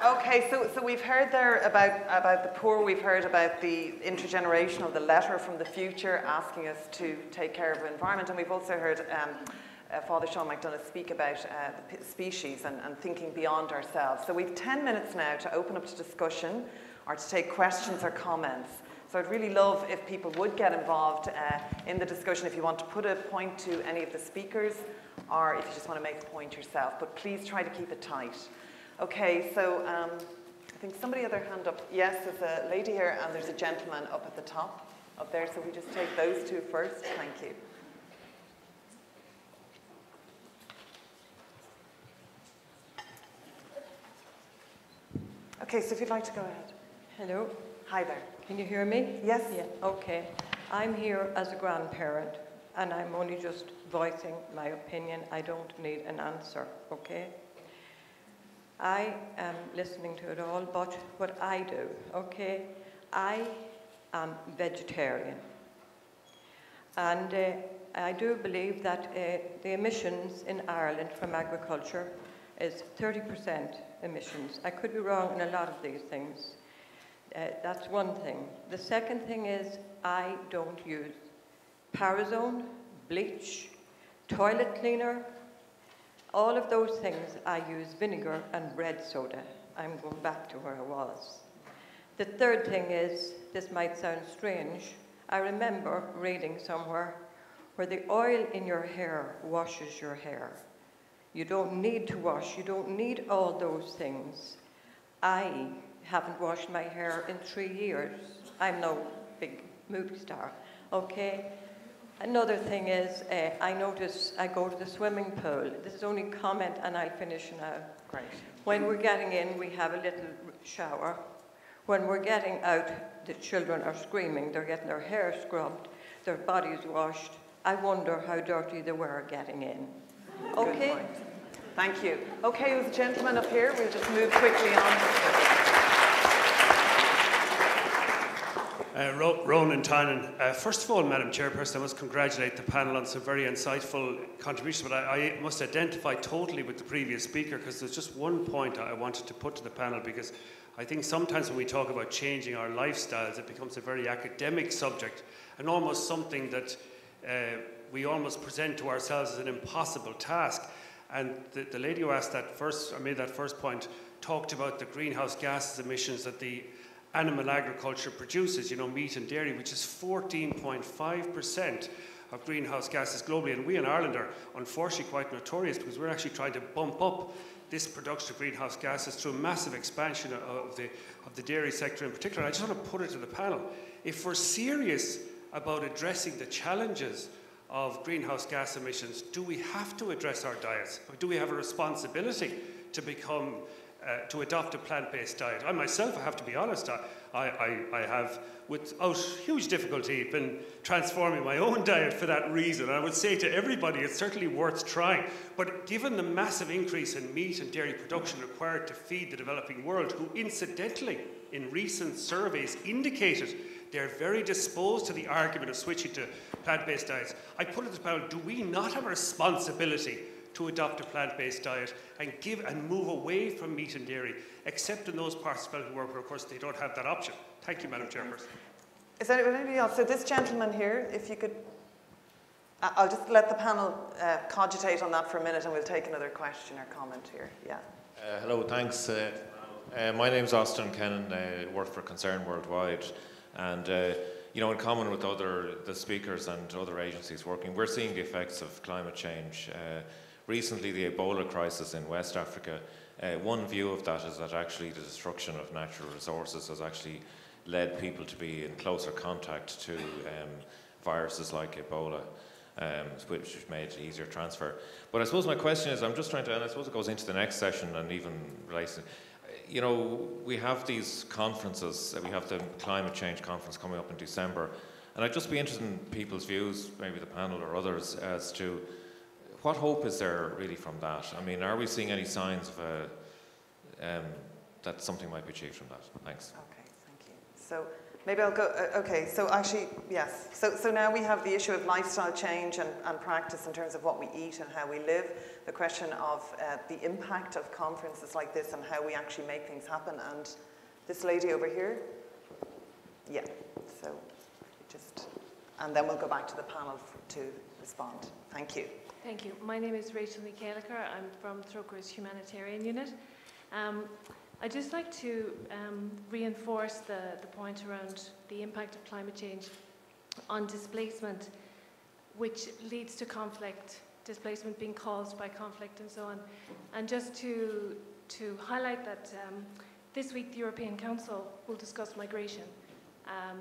Okay, so we've heard there about the poor, we've heard about the intergenerational, the letter from the future asking us to take care of the environment, and we've also heard Father Sean McDonough speak about the species and thinking beyond ourselves. So we've 10 minutes now to open up to discussion or to take questions or comments. So I'd really love if people would get involved in the discussion, if you want to put a point to any of the speakers or if you just want to make a point yourself, but please try to keep it tight. Okay, so I think somebody had their hand up. Yes, there's a lady here and there's a gentleman up at the top, up there, so we just take those two first. Thank you. Okay, so if you'd like to go ahead. Hello. Hi there. Can you hear me? Yes. Yeah, okay. I'm here as a grandparent and I'm only just voicing my opinion. I don't need an answer, okay? I am listening to it all, but what I do, okay? I am vegetarian. And I do believe that the emissions in Ireland from agriculture is 30% emissions. I could be wrong in a lot of these things. That's one thing. The second thing is I don't use Parazone, bleach, toilet cleaner, all of those things. I use vinegar and bread soda. I'm going back to where I was. The third thing is, this might sound strange, I remember reading somewhere where the oil in your hair washes your hair. You don't need to wash, you don't need all those things. I haven't washed my hair in 3 years. I'm no big movie star, okay? Another thing is, I notice I go to the swimming pool. This is only comment and I'll finish now. Great. When we're getting in, we have a little shower. When we're getting out, the children are screaming. They're getting their hair scrubbed, their bodies washed. I wonder how dirty they were getting in. Okay? Good point. Thank you. Okay, there's a gentleman up here. We'll just move quickly on. Ronan Tynan. First of all, Madam Chairperson, I must congratulate the panel on some very insightful contributions, but I must identify totally with the previous speaker because there's just one point I wanted to put to the panel, because I think sometimes when we talk about changing our lifestyles, it becomes a very academic subject and almost something that we almost present to ourselves as an impossible task. And the lady who asked that first, or made that first point, talked about the greenhouse gases emissions that the animal agriculture produces, you know, meat and dairy, which is 14.5% of greenhouse gases globally. And we in Ireland are unfortunately quite notorious because we're actually trying to bump up this production of greenhouse gases through a massive expansion of the dairy sector in particular. I just want to put it to the panel. If we're serious about addressing the challenges of greenhouse gas emissions, do we have to address our diets? Or do we have a responsibility to become to adopt a plant-based diet? I myself, I have to be honest, I have, without huge difficulty, been transforming my own diet for that reason. I would say to everybody, it's certainly worth trying. But given the massive increase in meat and dairy production required to feed the developing world, who incidentally, in recent surveys, indicated they're very disposed to the argument of switching to plant-based diets, I put it to the panel, do we not have a responsibility to adopt a plant-based diet and move away from meat and dairy, except in those parts of developing world where, of course, they don't have that option? Thank you, Madam Chairperson. Is there anybody else? So this gentleman here, if you could, I'll just let the panel cogitate on that for a minute and we'll take another question or comment here. Yeah. Hello, thanks. My name's Austin Kennan. I work for Concern Worldwide. And, you know, in common with the speakers and other agencies working, we're seeing the effects of climate change. Recently, the Ebola crisis in West Africa, one view of that is that actually the destruction of natural resources has actually led people to be in closer contact to viruses like Ebola, which made it easier transfer. But I suppose my question is, I'm just trying to, and I suppose it goes into the next session and even relates, you know, we have these conferences, we have the climate change conference coming up in December, and I'd just be interested in people's views, maybe the panel or others, as to what hope is there really from that? I mean, are we seeing any signs of that something might be achieved from that? Thanks. Okay, thank you. So, Maybe I'll go, okay, so actually, yes. So now we have the issue of lifestyle change and practice in terms of what we eat and how we live, the question of the impact of conferences like this and how we actually make things happen. And this lady over here, yeah, so and then we'll go back to the panel to respond. Thank you. Thank you. My name is Rachel Michaeliker. I'm from Trocaire's humanitarian unit. I'd just like to reinforce the point around the impact of climate change on displacement, which leads to conflict, displacement being caused by conflict and so on. And just to highlight that this week the European Council will discuss migration and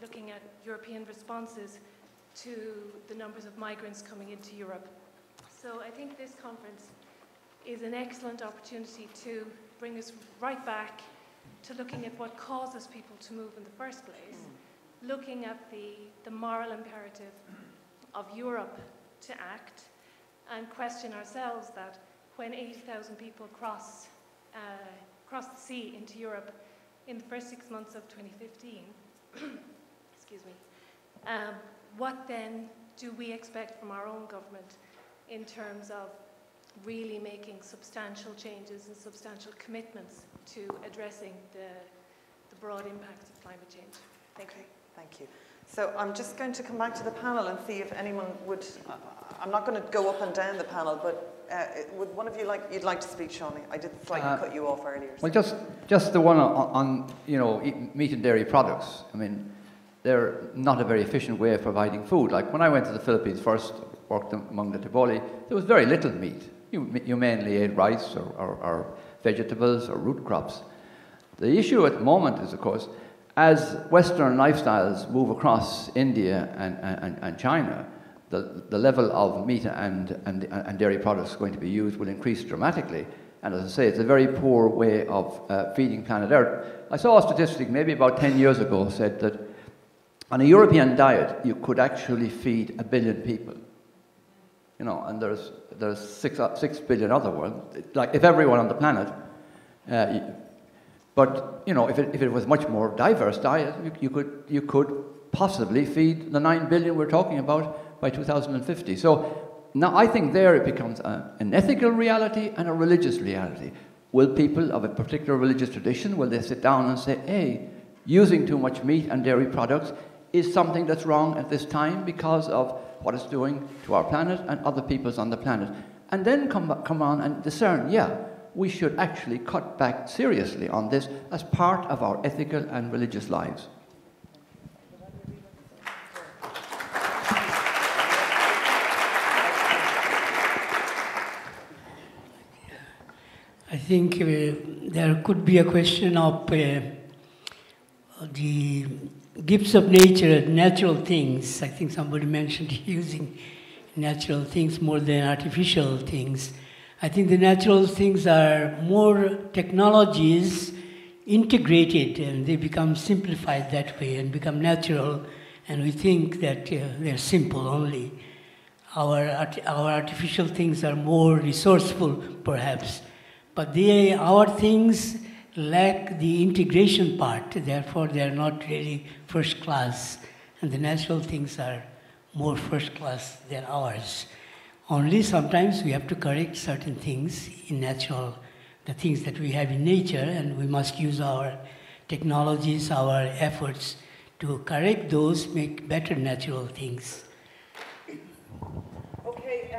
looking at European responses to the numbers of migrants coming into Europe. So I think this conference is an excellent opportunity to bring us right back to looking at what causes people to move in the first place, looking at the moral imperative of Europe to act, and question ourselves that when 80,000 people cross the sea into Europe in the first 6 months of 2015, excuse me, what then do we expect from our own government in terms of really making substantial changes and substantial commitments to addressing the broad impacts of climate change? Thank you. Thank you. So I'm just going to come back to the panel and see if anyone would, I'm not going to go up and down the panel, but would one of you you'd like to speak, Shawnee? I did slightly cut you off earlier. So. Well, just the one on meat and dairy products. I mean, they're not a very efficient way of providing food. Like when I went to the Philippines first, worked among the Tivoli, there was very little meat. You mainly ate rice or vegetables or root crops. The issue at the moment is, of course, as Western lifestyles move across India and China, the level of meat and dairy products going to be used will increase dramatically. And as I say, it's a very poor way of feeding planet Earth. I saw a statistic maybe about 10 years ago said that on a European diet, you could actually feed 1 billion people. You know, and there's 6 billion other world. Like if everyone on the planet, but you know, if it was much more diverse diet, you could possibly feed the 9 billion we're talking about by 2050. So now I think there it becomes an ethical reality and a religious reality. Will people of a particular religious tradition, will they sit down and say, hey, using too much meat and dairy products is something that's wrong at this time because of what it's doing to our planet and other peoples on the planet? And then come on and discern, yeah, we should actually cut back seriously on this as part of our ethical and religious lives. I think there could be a question of the gifts of nature, natural things. I think somebody mentioned using natural things more than artificial things. I think the natural things are more technologies integrated and they become simplified that way and become natural, and we think that they're simple only. Our artificial things are more resourceful perhaps, but our things lack the integration part, therefore they are not really first class, and the natural things are more first class than ours. Only sometimes we have to correct certain things in natural, the things that we have in nature, and we must use our technologies, our efforts to correct those, make better natural things. Okay,